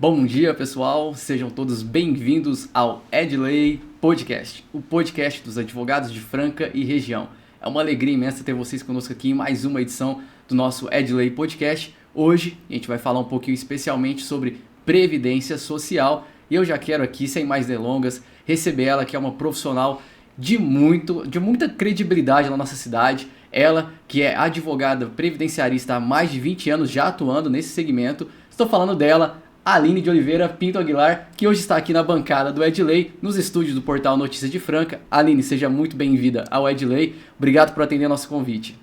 Bom dia, pessoal, sejam todos bem-vindos ao Edley Podcast, o podcast dos advogados de Franca e região. É uma alegria imensa ter vocês conosco aqui em mais uma edição do nosso Edley Podcast. Hoje a gente vai falar um pouquinho especialmente sobre previdência social e eu já quero aqui, sem mais delongas, receber ela, que é uma profissional de muita credibilidade na nossa cidade. Ela que é advogada previdenciarista há mais de 20 anos já atuando nesse segmento. Estou falando dela, Aline de Oliveira Pinto Aguilar, que hoje está aqui na bancada do Edley, nos estúdios do portal Notícias de Franca. Aline, seja muito bem-vinda ao Edley. Obrigado por atender nosso convite.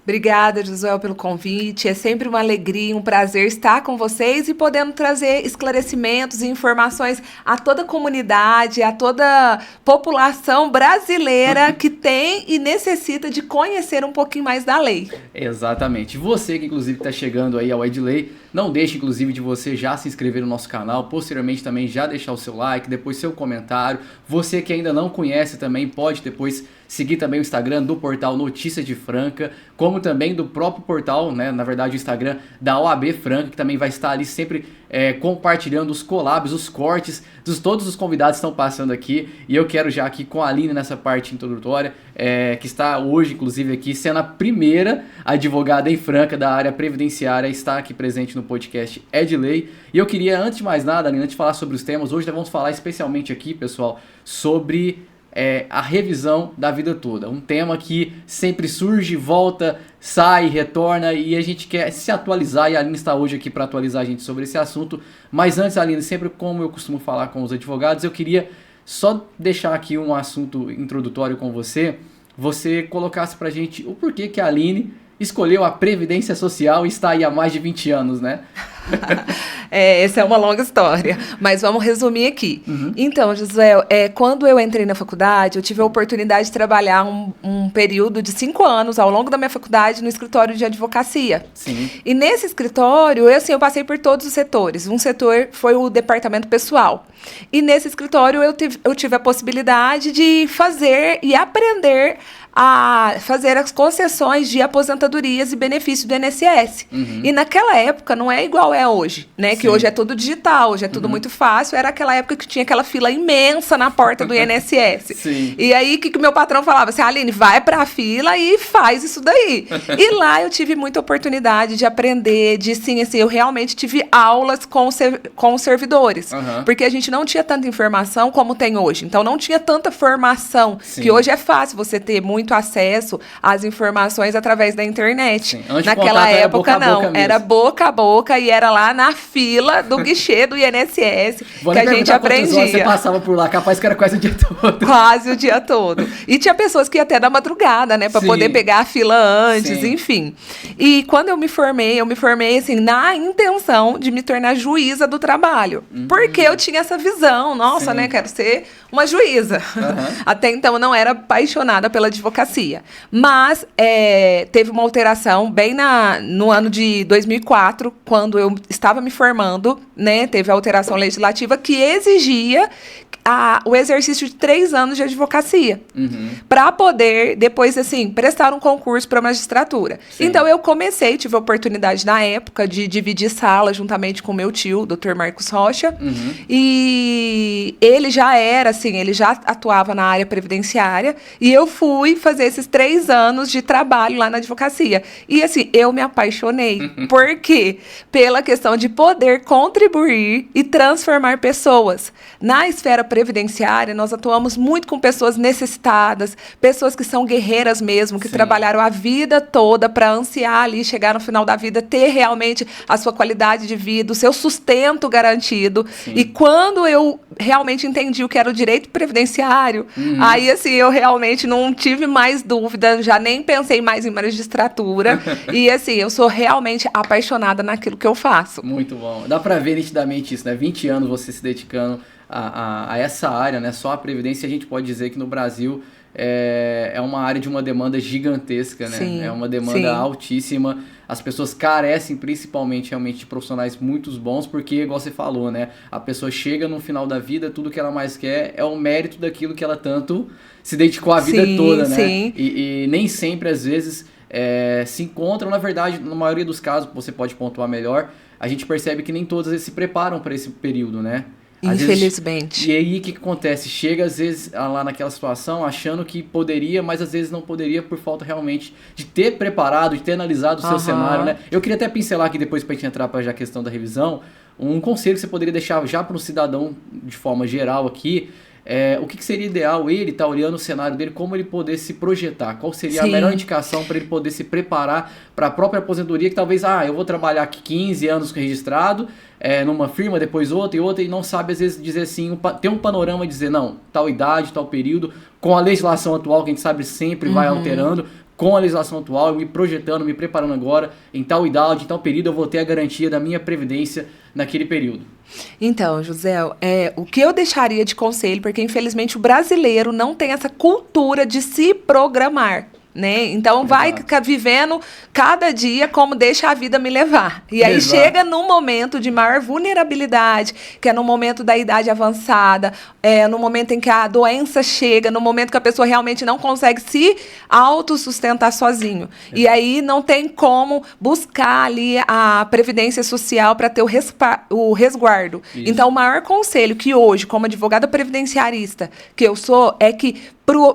Obrigada, Josué, pelo convite. É sempre uma alegria, um prazer estar com vocês e podendo trazer esclarecimentos e informações a toda a comunidade, a toda a população brasileira que tem e necessita de conhecer um pouquinho mais da lei. Exatamente. Você que, inclusive, está chegando aí ao Edley, não deixe, inclusive, de você já se inscrever no nosso canal, posteriormente também já deixar o seu like, depois seu comentário. Você que ainda não conhece também pode depois seguir também o Instagram do portal Notícias de Franca, como também do próprio portal, né, na verdade o Instagram da OAB Franca, que também vai estar ali sempre compartilhando os collabs, os cortes, todos os convidados que estão passando aqui. E eu quero já aqui com a Aline nessa parte introdutória, que está hoje inclusive aqui sendo a primeira advogada em Franca da área previdenciária, está aqui presente no podcast Edley. E eu queria, antes de mais nada, Aline, antes de falar sobre os temas, hoje nós vamos falar especialmente aqui, pessoal, sobre a revisão da vida toda. Um tema que sempre surge, volta, sai, retorna e a gente quer se atualizar e a Aline está hoje aqui para atualizar a gente sobre esse assunto. Mas antes, Aline, sempre como eu costumo falar com os advogados, eu queria só deixar aqui um assunto introdutório com você. Você colocasse pra gente o porquê que a Aline escolheu a Previdência Social e está aí há mais de 20 anos, né? Essa é uma longa história, mas vamos resumir aqui. Então, Josué, quando eu entrei na faculdade, eu tive a oportunidade de trabalhar um período de 5 anos ao longo da minha faculdade no escritório de advocacia. Sim. E nesse escritório, eu passei por todos os setores. Um setor foi o departamento pessoal. E nesse escritório eu tive a possibilidade de fazer e aprender a fazer as concessões de aposentadorias e benefícios do INSS. E naquela época não é igual é hoje, né? Que hoje é tudo digital, hoje é tudo muito fácil. Era aquela época que tinha aquela fila imensa na porta do INSS. Sim. E aí, o que meu patrão falava? Assim, Aline, vai pra fila e faz isso daí. E lá eu tive muita oportunidade de aprender, eu realmente tive aulas com os servidores. Porque a gente não tinha tanta informação como tem hoje. Então, não tinha tanta formação, que hoje é fácil você ter muito acesso às informações através da internet. Naquela época, não. Era boca a boca e era lá na fila do guichê do INSS que a gente aprendia. Você passava por lá, capaz que era quase o dia todo. Quase o dia todo. E tinha pessoas que iam até da madrugada, né? Pra poder pegar a fila antes, enfim. E quando eu me formei assim, na intenção de me tornar juíza do trabalho. Porque eu tinha essa visão, nossa, né? Quero ser uma juíza. Até então eu não era apaixonada pela advocacia. Mas teve uma alteração bem no ano de 2004, quando eu estava me formando, né? Teve a alteração legislativa que exigia o exercício de 3 anos de advocacia para poder, depois, assim, prestar um concurso para a magistratura. Então, eu tive a oportunidade, na época, de dividir sala juntamente com meu tio, Dr. Marcos Rocha, e ele já atuava na área previdenciária, e eu fui fazer esses 3 anos de trabalho lá na advocacia. E, assim, eu me apaixonei. Por quê? Pela questão de poder contribuir e transformar pessoas. Na esfera previdenciária, nós atuamos muito com pessoas necessitadas, pessoas que são guerreiras mesmo, que trabalharam a vida toda para ansiar ali, chegar no final da vida, ter realmente a sua qualidade de vida, o seu sustento garantido. E quando eu realmente entendi o que era o direito previdenciário, aí, assim, eu realmente não tive mais dúvida, já nem pensei mais em magistratura. E, assim, eu sou realmente apaixonada naquilo que eu faço. Muito bom. Dá para ver nitidamente isso, né? 20 anos você se dedicando a essa área, né? Só a previdência, a gente pode dizer que no Brasil é uma área de uma demanda gigantesca, né? Sim, é uma demanda altíssima. As pessoas carecem principalmente realmente de profissionais muito bons, porque, igual você falou, né? A pessoa chega no final da vida, tudo que ela mais quer é o mérito daquilo que ela tanto se dedicou a vida toda, né? E nem sempre, às vezes, se encontram, na verdade, na maioria dos casos, você pode pontuar melhor, a gente percebe que nem todas eles se preparam para esse período, né? Infelizmente. E aí o que acontece? Chega às vezes lá naquela situação achando que poderia, mas às vezes não poderia por falta realmente de ter preparado, de ter analisado o seu cenário, né? Eu queria até pincelar aqui depois pra gente entrar para já a questão da revisão, um conselho que você poderia deixar já para um cidadão de forma geral aqui. O que seria ideal ele estar olhando o cenário dele, como ele poder se projetar, qual seria a melhor indicação para ele poder se preparar para a própria aposentadoria, que talvez, eu vou trabalhar aqui 15 anos registrado, numa firma, depois outra e não sabe às vezes dizer assim, ter um panorama e dizer, não, tal idade, tal período, com a legislação atual, que a gente sabe sempre vai alterando, com a legislação atual, me projetando, me preparando agora, em tal idade, em tal período, eu vou ter a garantia da minha previdência naquele período. Então, José, o que eu deixaria de conselho, porque infelizmente o brasileiro não tem essa cultura de se programar, né? Então vai vivendo cada dia como deixa a vida me levar. E aí chega num momento de maior vulnerabilidade, que é no momento da idade avançada, no momento em que a doença chega, no momento que a pessoa realmente não consegue se autossustentar sozinho. E aí não tem como buscar ali a previdência social para ter o resguardo. Isso. Então o maior conselho que hoje, como advogada previdenciarista que eu sou, é que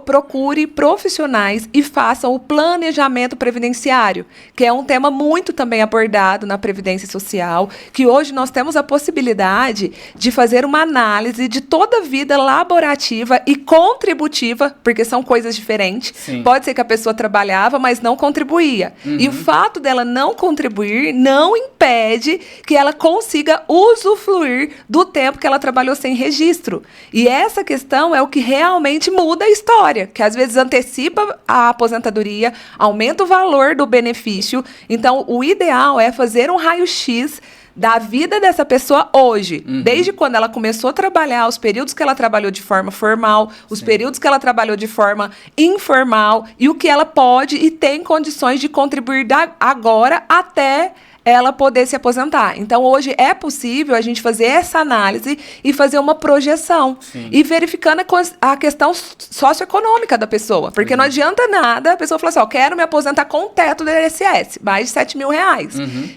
procure profissionais e façam o planejamento previdenciário, que é um tema muito também abordado na Previdência Social, que hoje nós temos a possibilidade de fazer uma análise de toda a vida laborativa e contributiva, porque são coisas diferentes. Sim. Pode ser que a pessoa trabalhava, mas não contribuía. E o fato dela não contribuir não impede que ela consiga usufruir do tempo que ela trabalhou sem registro. E essa questão é o que realmente muda a história, que às vezes antecipa a aposentadoria, aumenta o valor do benefício. Então, o ideal é fazer um raio-x da vida dessa pessoa hoje, desde quando ela começou a trabalhar, os períodos que ela trabalhou de forma formal, os períodos que ela trabalhou de forma informal e o que ela pode e tem condições de contribuir agora até ela poder se aposentar. Então, hoje é possível a gente fazer essa análise e fazer uma projeção. Sim. E verificando a questão socioeconômica da pessoa. Porque não adianta nada a pessoa falar assim, quero me aposentar com o teto do INSS, mais de R$7 mil.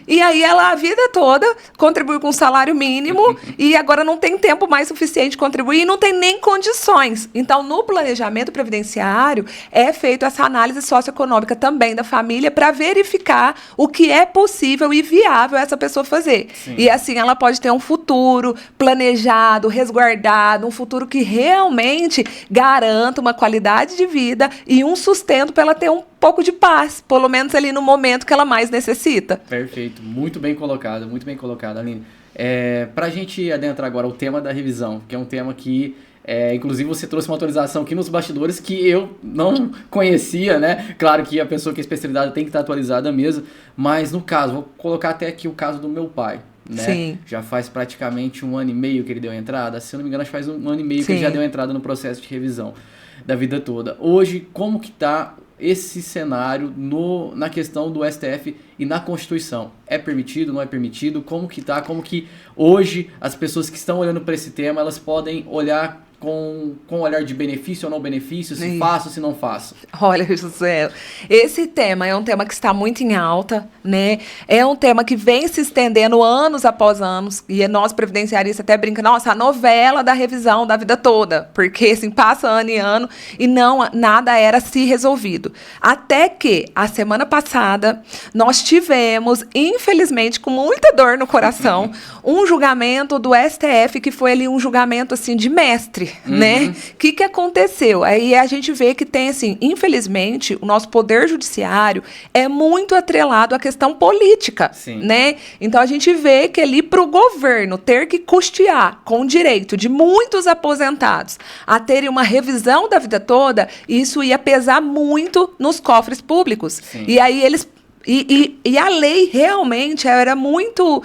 E aí ela, a vida toda, contribui com o salário mínimo e agora não tem tempo mais suficiente de contribuir e não tem nem condições. Então, no planejamento previdenciário, é feita essa análise socioeconômica também da família para verificar o que é possível e viável essa pessoa fazer. Sim. E assim ela pode ter um futuro planejado, resguardado, um futuro que realmente garanta uma qualidade de vida e um sustento para ela ter um pouco de paz, pelo menos ali no momento que ela mais necessita. Perfeito, muito bem colocado, Aline. Para a gente adentrar agora o tema da revisão, que é um tema que inclusive você trouxe uma atualização aqui nos bastidores que eu não conhecia, né? Claro que a pessoa que é especializada tem que estar atualizada mesmo, mas no caso, vou colocar até aqui o caso do meu pai, né? Sim. Já faz praticamente 1 ano e meio que ele deu entrada, se eu não me engano, acho que faz 1 ano e meio que ele já deu entrada no processo de revisão da vida toda. Hoje, como que está esse cenário na questão do STF e na Constituição? É permitido, não é permitido? Como que tá? Como que hoje as pessoas que estão olhando para esse tema, elas podem olhar com um olhar de benefício ou não benefício, se faço, se não faço? Olha, José, esse tema é um tema que está muito em alta, né? É um tema que vem se estendendo anos após anos, e nós, previdenciaristas, até brinca, nossa, a novela da revisão da vida toda, porque, assim, passa ano e ano, e nada era se resolvido. Até que, a semana passada, nós tivemos, infelizmente, com muita dor no coração, um julgamento do STF, que foi ali um julgamento, assim, de mestre, né? O que aconteceu? Aí a gente vê que tem, assim, infelizmente, o nosso poder judiciário é muito atrelado à questão política, né? Então a gente vê que ali para o governo ter que custear com o direito de muitos aposentados a terem uma revisão da vida toda, isso ia pesar muito nos cofres públicos. Sim. E aí eles E a lei realmente era muito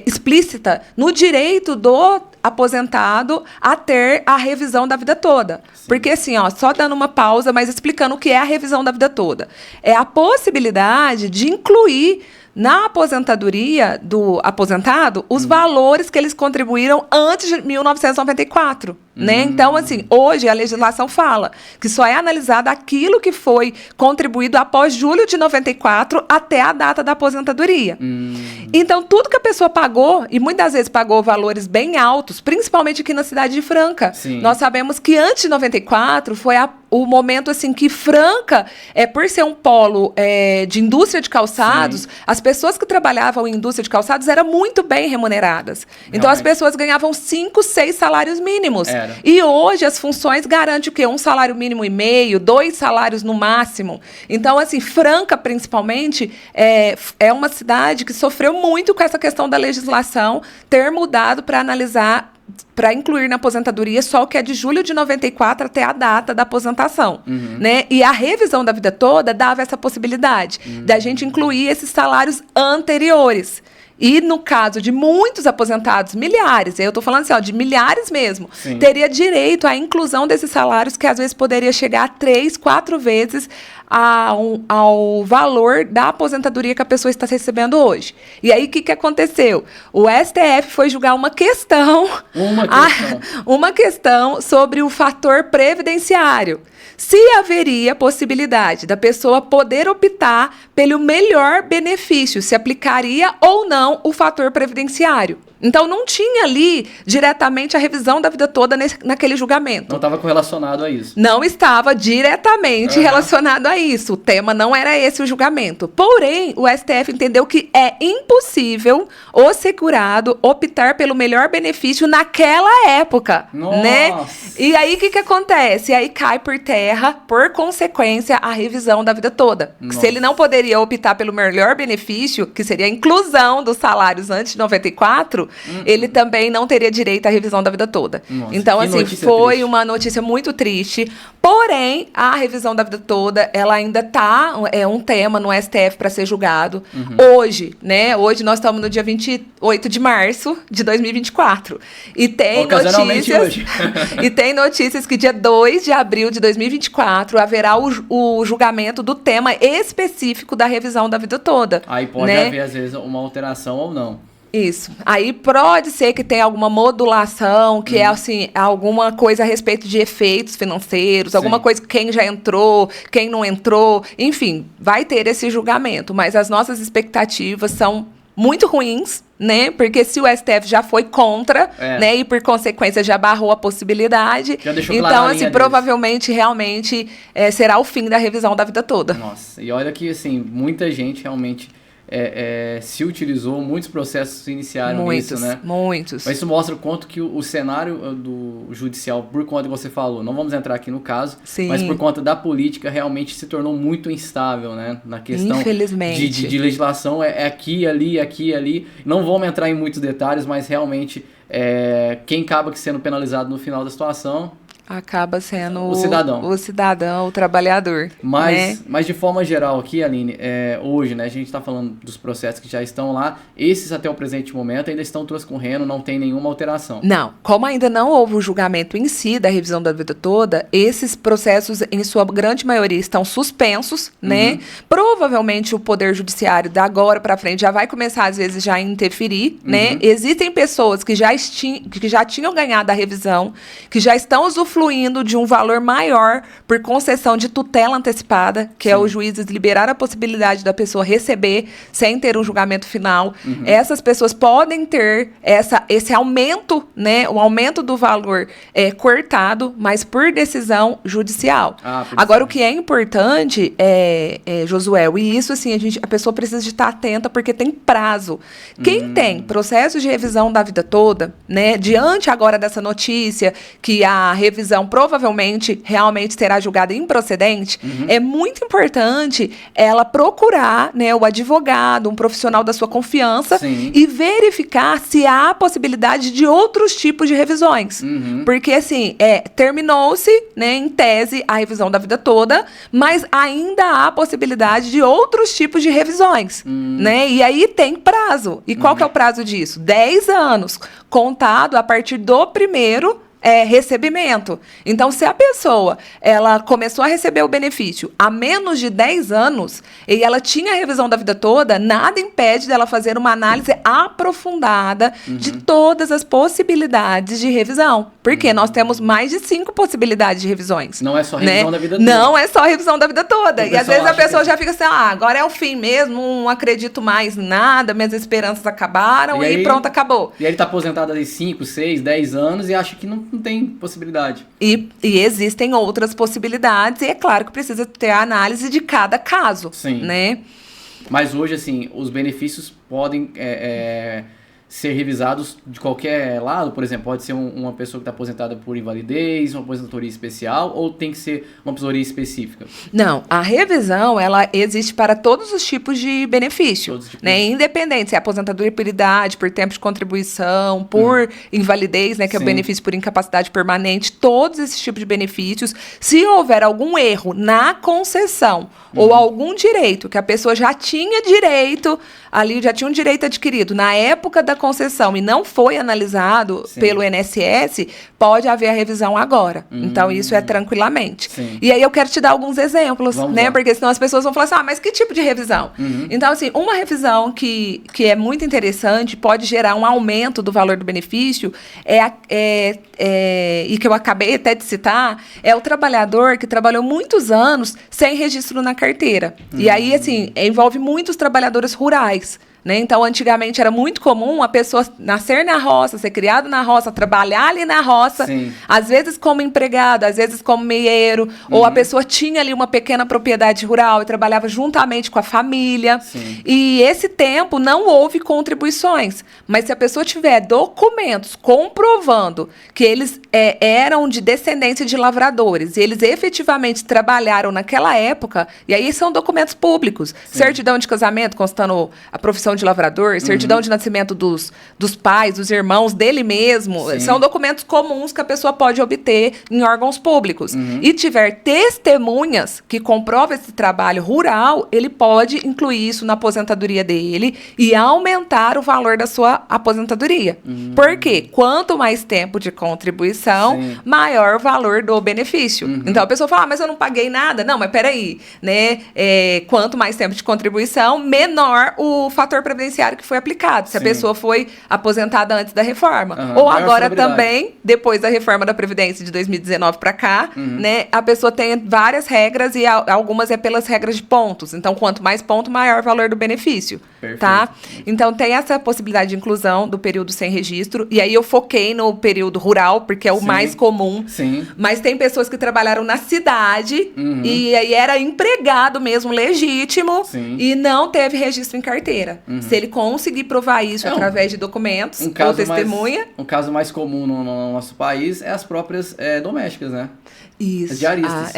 explícita no direito do aposentado a ter a revisão da vida toda. Sim. Porque, assim, só dando uma pausa, mas explicando o que é a revisão da vida toda. É a possibilidade de incluir na aposentadoria do aposentado os valores que eles contribuíram antes de 1994. né? Então, assim, hoje a legislação fala que só é analisado aquilo que foi contribuído após julho de 94 até a data da aposentadoria. Então, tudo que a pessoa pagou, e muitas vezes pagou valores bem altos, principalmente aqui na cidade de Franca. Sim. Nós sabemos que antes de 94 foi o momento assim que Franca, por ser um polo de indústria de calçados, Sim. as pessoas que trabalhavam em indústria de calçados eram muito bem remuneradas. Então, as pessoas ganhavam 5, 6 salários mínimos. E hoje as funções garantem o quê? 1 salário mínimo e meio, 2 salários no máximo. Então, assim, Franca, principalmente, é uma cidade que sofreu muito com essa questão da legislação ter mudado para analisar, para incluir na aposentadoria só o que é de julho de 94 até a data da aposentação, né? E a revisão da vida toda dava essa possibilidade da gente incluir esses salários anteriores. E no caso de muitos aposentados, milhares, eu estou falando assim, de milhares mesmo, Sim. teria direito à inclusão desses salários que às vezes poderia chegar a 3, 4 vezes ao valor da aposentadoria que a pessoa está recebendo hoje. E aí, o que aconteceu? O STF foi julgar uma questão sobre o fator previdenciário. Se haveria possibilidade da pessoa poder optar pelo melhor benefício, se aplicaria ou não o fator previdenciário. Então, não tinha ali diretamente a revisão da vida toda naquele julgamento. Não estava correlacionado a isso. Não estava diretamente relacionado a isso. O tema não era esse o julgamento. Porém, o STF entendeu que é impossível o segurado optar pelo melhor benefício naquela época. Nossa. Né? E aí, o que acontece? E aí cai por terra, por consequência, a revisão da vida toda. Nossa. Se ele não poderia optar pelo melhor benefício, que seria a inclusão dos salários antes de 94, ele também não teria direito à revisão da vida toda. Nossa, então, assim, foi triste. uma notícia muito triste. Porém, a revisão da vida toda, ela ainda está um tema no STF para ser julgado. Hoje, né? Hoje nós estamos no dia 28 de março de 2024. E tem notícias. E tem notícias que dia 2 de abril de 2024 haverá o julgamento do tema específico da revisão da vida toda. Aí pode haver, às vezes, uma alteração ou não. Isso. Aí pode ser que tenha alguma modulação, que é assim, alguma coisa a respeito de efeitos financeiros, alguma coisa quem já entrou, quem não entrou, enfim, vai ter esse julgamento. Mas as nossas expectativas são muito ruins, né? Porque se o STF já foi contra, né? E por consequência já barrou a possibilidade. Já deixou então, assim, provavelmente, realmente, será o fim da revisão da vida toda. Nossa, e olha que, assim, muita gente realmente se utilizou, muitos processos se iniciaram nisso, né? Muitos. Mas isso mostra o quanto que o cenário do judicial, por conta que você falou, não vamos entrar aqui no caso, mas por conta da política, realmente se tornou muito instável, né? Na questão de legislação, aqui, ali. Não vamos entrar em muitos detalhes, mas realmente quem acaba sendo penalizado no final da situação acaba sendo o cidadão, o trabalhador. Mas de forma geral aqui, Aline, hoje, né, a gente está falando dos processos que já estão lá, esses até o presente momento ainda estão transcorrendo, não tem nenhuma alteração. Não, como ainda não houve o julgamento em si da revisão da vida toda, esses processos, em sua grande maioria, estão suspensos, né? Provavelmente o Poder Judiciário, da agora para frente, já vai começar, às vezes, já a interferir, né? Existem pessoas que já tinham ganhado a revisão, que já estão usufruindo de um valor maior por concessão de tutela antecipada, que é o juiz liberar a possibilidade da pessoa receber sem ter um julgamento final. Essas pessoas podem ter esse aumento, né, o aumento do valor cortado, mas por decisão judicial. Agora, o que é importante, Josué, e isso assim, a pessoa precisa de estar atenta porque tem prazo. Quem tem processo de revisão da vida toda, né, diante agora dessa notícia que a revisão provavelmente realmente será julgada improcedente, é muito importante ela procurar, né, o advogado, um profissional da sua confiança e verificar se há possibilidade de outros tipos de revisões. Porque, assim, terminou-se, né, em tese, a revisão da vida toda, mas ainda há possibilidade de outros tipos de revisões, né? E aí tem prazo. E qual que é o prazo disso? 10 anos, contado a partir do primeiro recebimento. Então, se a pessoa ela começou a receber o benefício há menos de 10 anos e ela tinha a revisão da vida toda, nada impede dela fazer uma análise aprofundada de todas as possibilidades de revisão. Porque nós temos mais de 5 possibilidades de revisões. Não é só revisão da vida toda. Não é só revisão da vida toda. E às vezes a pessoa que... já fica assim, agora é o fim mesmo, não acredito mais em nada, minhas esperanças acabaram e pronto, acabou. E aí ele tá aposentado há 5, 6, 10 anos e acha que não tem possibilidade. E existem outras possibilidades e é claro que precisa ter a análise de cada caso. Sim. Né? Mas hoje, assim, os benefícios podem ser revisados de qualquer lado. Por exemplo, pode ser uma pessoa que está aposentada por invalidez, uma aposentadoria especial, ou tem que ser uma aposentadoria específica? Não, a revisão, ela existe para todos os tipos de benefício, né? Independente se é aposentadoria por idade, por tempo de contribuição, por invalidez, né, que é o benefício por incapacidade permanente, todos esses tipos de benefícios. Se houver algum erro na concessão ou algum direito que a pessoa já tinha direito, ali já tinha um direito adquirido na época da concessão e não foi analisado pelo INSS, pode haver a revisão agora. Então, isso é tranquilamente. Sim. E aí eu quero te dar alguns exemplos, Vamos né? lá. Porque senão as pessoas vão falar assim, mas que tipo de revisão? Então, assim, uma revisão que é muito interessante, pode gerar um aumento do valor do benefício, e que eu acabei até de citar, é o trabalhador que trabalhou muitos anos sem registro na carteira. E aí, assim, envolve muitos trabalhadores rurais. Né? Então, antigamente era muito comum a pessoa nascer na roça, ser criado na roça, trabalhar ali na roça, às vezes como empregado, às vezes como meieiro, ou a pessoa tinha ali uma pequena propriedade rural e trabalhava juntamente com a família. E esse tempo não houve contribuições. Mas se a pessoa tiver documentos comprovando que eles eram de descendência de lavradores e eles efetivamente trabalharam naquela época, e aí são documentos públicos, certidão de casamento constando a profissão de lavrador, certidão de nascimento dos pais, dos irmãos, dele mesmo. São documentos comuns que a pessoa pode obter em órgãos públicos. E tiver testemunhas que comprovam esse trabalho rural, ele pode incluir isso na aposentadoria dele e aumentar o valor da sua aposentadoria. Por quê? Quanto mais tempo de contribuição, maior o valor do benefício. Então a pessoa fala, mas eu não paguei nada. Não, mas peraí, né? Quanto mais tempo de contribuição, menor o fator previdenciário que foi aplicado, se a pessoa foi aposentada antes da reforma. Ou agora também, depois da reforma da Previdência de 2019 para cá, né, a pessoa tem várias regras e algumas é pelas regras de pontos. Então, quanto mais ponto, maior o valor do benefício. Perfeito. Tá? Então, tem essa possibilidade de inclusão do período sem registro. E aí eu foquei no período rural, porque é o mais comum. Mas tem pessoas que trabalharam na cidade e aí era empregado mesmo, legítimo, e não teve registro em carteira. Se ele conseguir provar isso através de documentos ou testemunha... Um caso mais comum no nosso país é as próprias domésticas, né? Isso. As diaristas.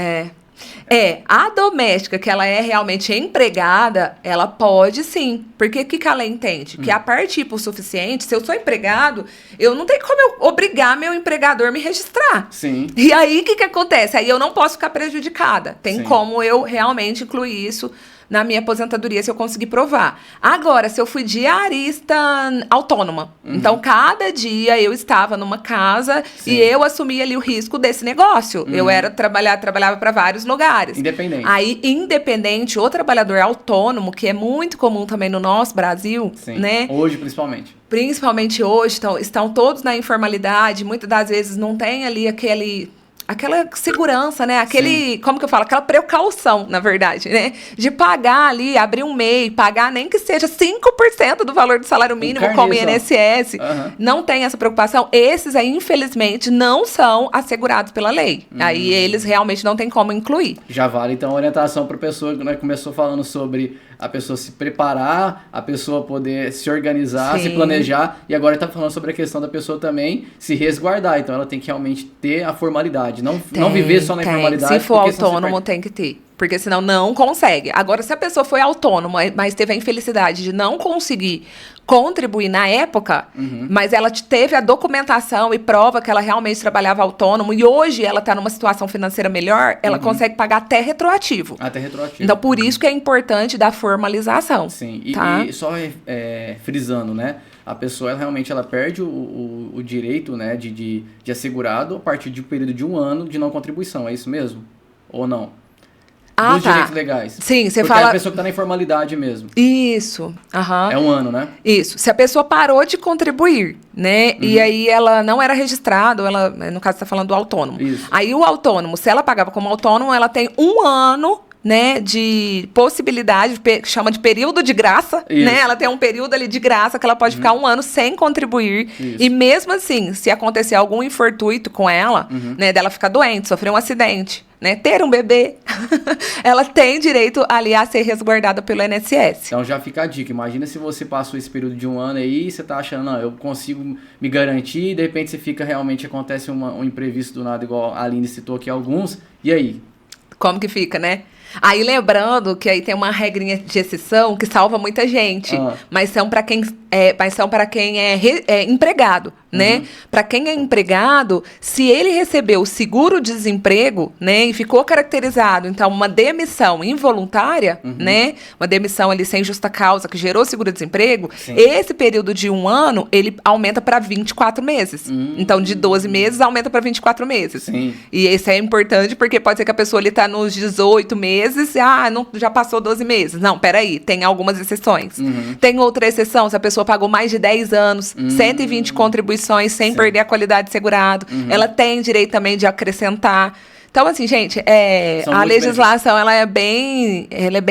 A doméstica, que ela é realmente empregada, ela pode sim. Porque o que ela entende? Que a parte hipossuficiente, se eu sou empregado, eu não tenho como eu obrigar meu empregador a me registrar. E aí, o que acontece? Aí eu não posso ficar prejudicada. Tem como eu realmente incluir isso na minha aposentadoria, se eu conseguir provar. Agora, se eu fui diarista autônoma, então cada dia eu estava numa casa e eu assumia ali o risco desse negócio. Eu trabalhava para vários lugares. Independente. Aí, independente, o trabalhador autônomo, que é muito comum também no nosso Brasil, né? Hoje, principalmente. Principalmente hoje, estão todos na informalidade, muitas das vezes não tem ali aquela segurança, né? Como que eu falo? Aquela precaução, na verdade, né? De pagar ali, abrir um MEI, pagar nem que seja 5% do valor do salário mínimo, como INSS. Não tem essa preocupação. Esses aí, infelizmente, não são assegurados pela lei. Aí eles realmente não tem como incluir. Já vale, então, a orientação para a pessoa, né? Começou falando sobre a pessoa se preparar, a pessoa poder se organizar, se planejar, e agora está falando sobre a questão da pessoa também se resguardar. Então, ela tem que realmente ter a formalidade, não viver só na informalidade. Se for autônomo, tem que ter. Porque senão não consegue. Agora, se a pessoa foi autônoma, mas teve a infelicidade de não conseguir contribuir na época, mas ela teve a documentação e prova que ela realmente trabalhava autônomo e hoje ela está numa situação financeira melhor, ela consegue pagar até retroativo. Até retroativo. Então, por isso que é importante da formalização. Sim, tá? e só frisando, né? A pessoa realmente perde o direito, né, de assegurado a partir de um período de 1 ano de não contribuição. É isso mesmo? Ou não? dos direitos legais. Sim, você porque fala... é a pessoa que tá na informalidade mesmo. Isso. É 1 ano, né? Isso. Se a pessoa parou de contribuir, né? E aí ela não era registrada, ela, no caso, você tá falando do autônomo. Isso. Aí o autônomo, se ela pagava como autônomo, ela tem 1 ano, né, de possibilidade, chama de período de graça, né? Ela tem um período ali de graça que ela pode ficar 1 ano sem contribuir. Isso. E mesmo assim, se acontecer algum infortuito com ela, né, dela ficar doente, sofrer um acidente, né, ter um bebê, ela tem direito ali a ser resguardada pelo INSS. Então já fica a dica, imagina se você passou esse período de 1 ano aí, você tá achando, não, eu consigo me garantir, e de repente você fica, realmente acontece um imprevisto do nada, igual a Aline citou aqui alguns, e aí? Como que fica, né? Aí lembrando que aí tem uma regrinha de exceção que salva muita gente, mas são para quem é empregado, né? Para quem é empregado, se ele recebeu o seguro-desemprego, né, e ficou caracterizado, então, uma demissão involuntária, né, uma demissão ali sem justa causa que gerou seguro-desemprego, esse período de 1 ano, ele aumenta para 24 meses. Então, de 12 meses, aumenta para 24 meses. Sim. E isso é importante porque pode ser que a pessoa ali tá nos 18 meses, não, já passou 12 meses. Não, peraí, tem algumas exceções. Tem outra exceção, se a pessoa pagou mais de 10 anos, 120 contribuições sem perder a qualidade de segurado, ela tem direito também de acrescentar. Então, assim, gente, a legislação ela é bem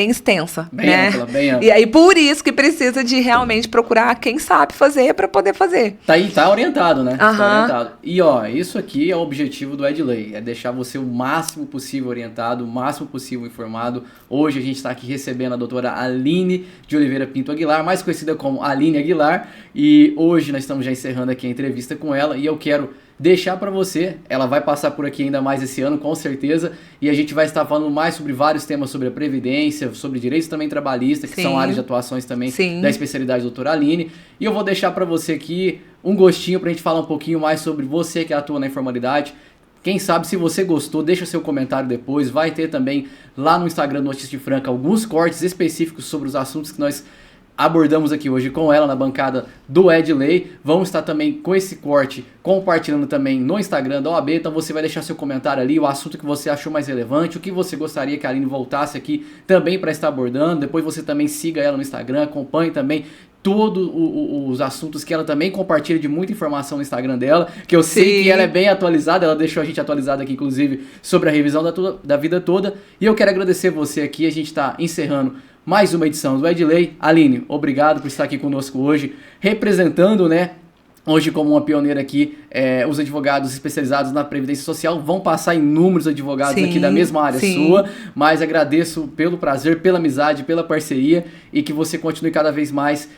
extensa, bem né? Ampla, bem ampla. E aí, por isso que precisa de realmente procurar quem sabe fazer para poder fazer. Tá orientado, né? Tá orientado. E, isso aqui é o objetivo do Edley, é deixar você o máximo possível orientado, o máximo possível informado. Hoje a gente está aqui recebendo a doutora Aline de Oliveira Pinto Aguilar, mais conhecida como Aline Aguilar, e hoje nós estamos já encerrando aqui a entrevista com ela, e eu quero deixar para você, ela vai passar por aqui ainda mais esse ano, com certeza, e a gente vai estar falando mais sobre vários temas, sobre a Previdência, sobre direitos também trabalhistas, que são áreas de atuações também da especialidade da doutora Aline, e eu vou deixar para você aqui um gostinho pra gente falar um pouquinho mais sobre você que atua na informalidade. Quem sabe, se você gostou, deixa seu comentário depois, vai ter também lá no Instagram do Notícia de Franca alguns cortes específicos sobre os assuntos que nós abordamos aqui hoje com ela na bancada do Edley. Vamos estar também com esse corte compartilhando também no Instagram da OAB, então você vai deixar seu comentário ali, o assunto que você achou mais relevante, o que você gostaria que a Aline voltasse aqui também para estar abordando. Depois você também siga ela no Instagram, acompanhe também todos os assuntos que ela também compartilha de muita informação no Instagram dela, que eu sei que ela é bem atualizada, ela deixou a gente atualizada aqui, inclusive, sobre a revisão da vida toda. E eu quero agradecer você aqui, a gente está encerrando mais uma edição do Edley. Aline, obrigado por estar aqui conosco hoje, representando, né, hoje como uma pioneira aqui, os advogados especializados na Previdência Social. Vão passar inúmeros advogados aqui da mesma área sua, mas agradeço pelo prazer, pela amizade, pela parceria, e que você continue cada vez mais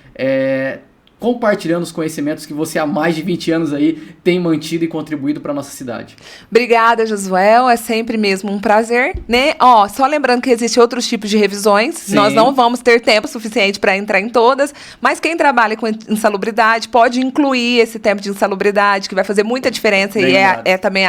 compartilhando os conhecimentos que você há mais de 20 anos aí tem mantido e contribuído para a nossa cidade. Obrigada, Josuel, é sempre mesmo um prazer, né? Só lembrando que existem outros tipos de revisões, nós não vamos ter tempo suficiente para entrar em todas, mas quem trabalha com insalubridade pode incluir esse tempo de insalubridade, que vai fazer muita diferença. Bem, e também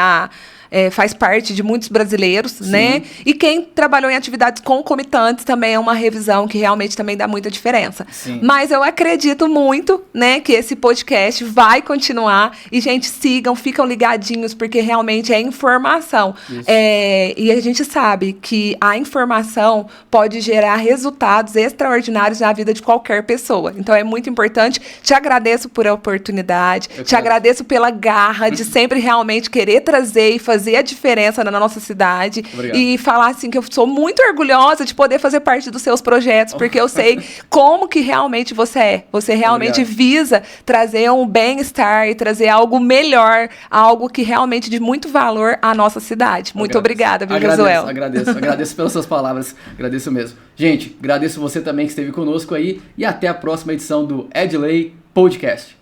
faz parte de muitos brasileiros, né? E quem trabalhou em atividades concomitantes também é uma revisão que realmente também dá muita diferença. Mas eu acredito muito, né, que esse podcast vai continuar. E, gente, sigam, ficam ligadinhos, porque realmente é informação. E a gente sabe que a informação pode gerar resultados extraordinários na vida de qualquer pessoa. Então, é muito importante. Te agradeço por a oportunidade, te agradeço pela garra de sempre realmente querer trazer e fazer a diferença na nossa cidade. Obrigado. E falar assim que eu sou muito orgulhosa de poder fazer parte dos seus projetos, porque eu sei como que realmente você é. Você realmente visa trazer um bem-estar e trazer algo melhor, algo que realmente de muito valor à nossa cidade. Muito obrigada, viu, Josuel? Agradeço pelas suas palavras, agradeço mesmo. Gente, agradeço você também que esteve conosco aí, e até a próxima edição do Edley Podcast.